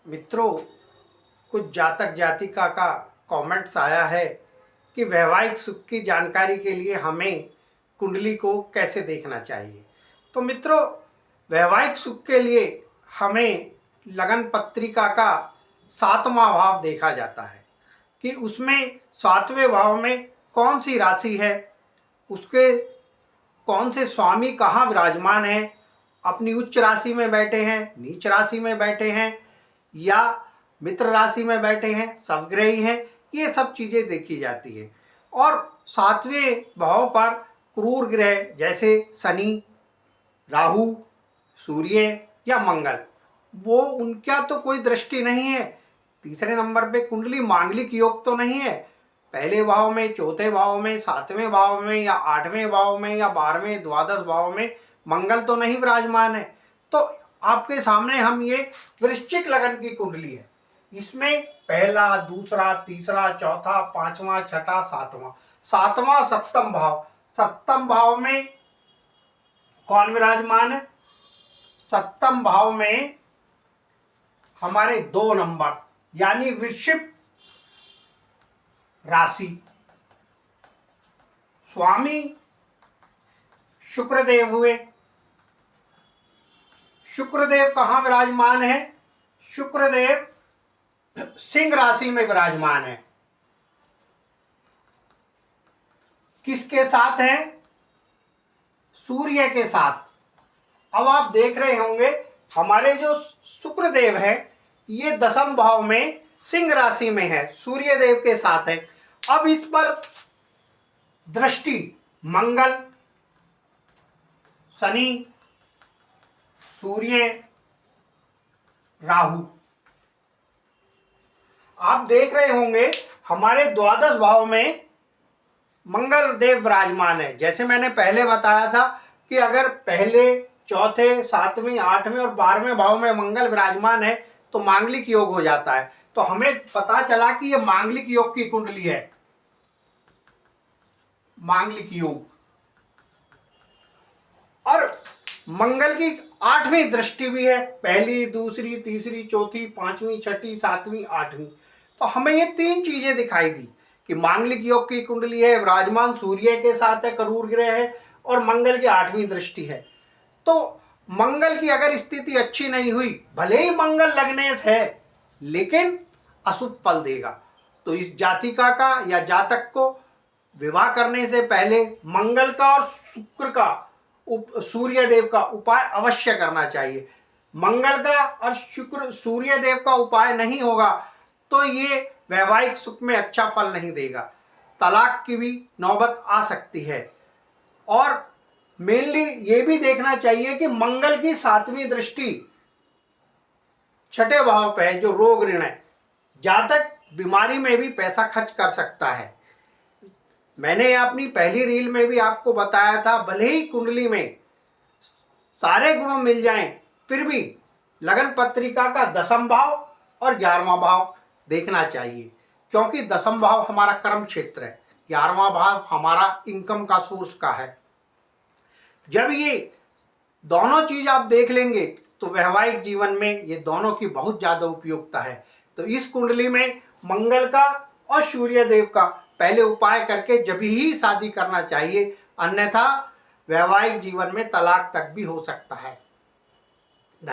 मित्रों, कुछ जातक जातिका का कमेंट्स आया है कि वैवाहिक सुख की जानकारी के लिए हमें कुंडली को कैसे देखना चाहिए। तो मित्रों, वैवाहिक सुख के लिए हमें लगन पत्रिका का 7वां भाव देखा जाता है कि उसमें 7वें भाव में कौन सी राशि है, उसके कौन से स्वामी कहाँ विराजमान हैं, अपनी उच्च राशि में बैठे हैं, नीच राशि में बैठे हैं या मित्र राशि में बैठे हैं, सवग्रही हैं, ये सब चीज़ें देखी जाती है। और 7वें भाव पर क्रूर ग्रह जैसे शनि, राहु, सूर्य या मंगल, वो उनका तो कोई दृष्टि नहीं है। तीसरे नंबर पे कुंडली मांगलिक योग तो नहीं है। पहले भाव में, चौथे भाव में, 7वें भाव में या 8वें भाव में या 12वें द्वादश भाव में मंगल तो नहीं विराजमान है। तो आपके सामने हम ये वृश्चिक लगन की कुंडली है। इसमें पहला, दूसरा, तीसरा, चौथा, पांचवा, छठा, सातवां सप्तम भाव। सप्तम भाव में कौन विराजमान है? सप्तम भाव में हमारे 2 नंबर यानी वृश्चिक राशि, स्वामी शुक्रदेव हुए। शुक्रदेव कहाँ विराजमान है? शुक्रदेव सिंह राशि में विराजमान है। किसके साथ है? सूर्य के साथ। अब आप देख रहे होंगे हमारे जो शुक्रदेव है ये 10वें भाव में सिंह राशि में है, सूर्य देव के साथ है। अब इस पर दृष्टि मंगल, शनि, सूर्य, राहु। आप देख रहे होंगे हमारे द्वादश भाव में मंगल देव विराजमान है। जैसे मैंने पहले बताया था कि अगर पहले, चौथे, 7वें, 8वें और 12वें भाव में मंगल विराजमान है तो मांगलिक योग हो जाता है। तो हमें पता चला कि यह मांगलिक योग की कुंडली है। मांगलिक योग और मंगल की 8वीं दृष्टि भी है। पहली, दूसरी, तीसरी, चौथी, 5वीं, 6ठी, 7वीं, 8वीं। तो हमें ये 3 चीजें दिखाई दी कि मांगलिक योग की कुंडली है, विराजमान सूर्य के साथ है, क्रूर ग्रह है और मंगल की 8वीं दृष्टि है। तो मंगल की अगर स्थिति अच्छी नहीं हुई, भले ही मंगल लग्नेश है लेकिन अशुभ फल देगा। तो इस जातिका का या जातक को विवाह करने से पहले मंगल का और शुक्र का, सूर्य देव का उपाय अवश्य करना चाहिए। मंगल का और शुक्र, सूर्य देव का उपाय नहीं होगा तो ये वैवाहिक सुख में अच्छा फल नहीं देगा। तलाक की भी नौबत आ सकती है। और मेनली ये भी देखना चाहिए कि मंगल की 7वीं दृष्टि 6ठे भाव पे है जो रोग ऋण है। जातक बीमारी में भी पैसा खर्च कर सकता है। मैंने अपनी पहली रील में भी आपको बताया था, भले ही कुंडली में सारे गुण मिल जाएं फिर भी लगन पत्रिका का 10वां भाव और 11वां भाव देखना चाहिए, क्योंकि 10वां भाव हमारा कर्म क्षेत्र है, 11वां भाव हमारा इनकम का सोर्स का है। जब ये दोनों चीज आप देख लेंगे तो वैवाहिक जीवन में ये दोनों की बहुत ज्यादा उपयोगिता है। तो इस कुंडली में मंगल का और सूर्य देव का पहले उपाय करके जब ही शादी करना चाहिए, अन्यथा वैवाहिक जीवन में तलाक तक भी हो सकता है।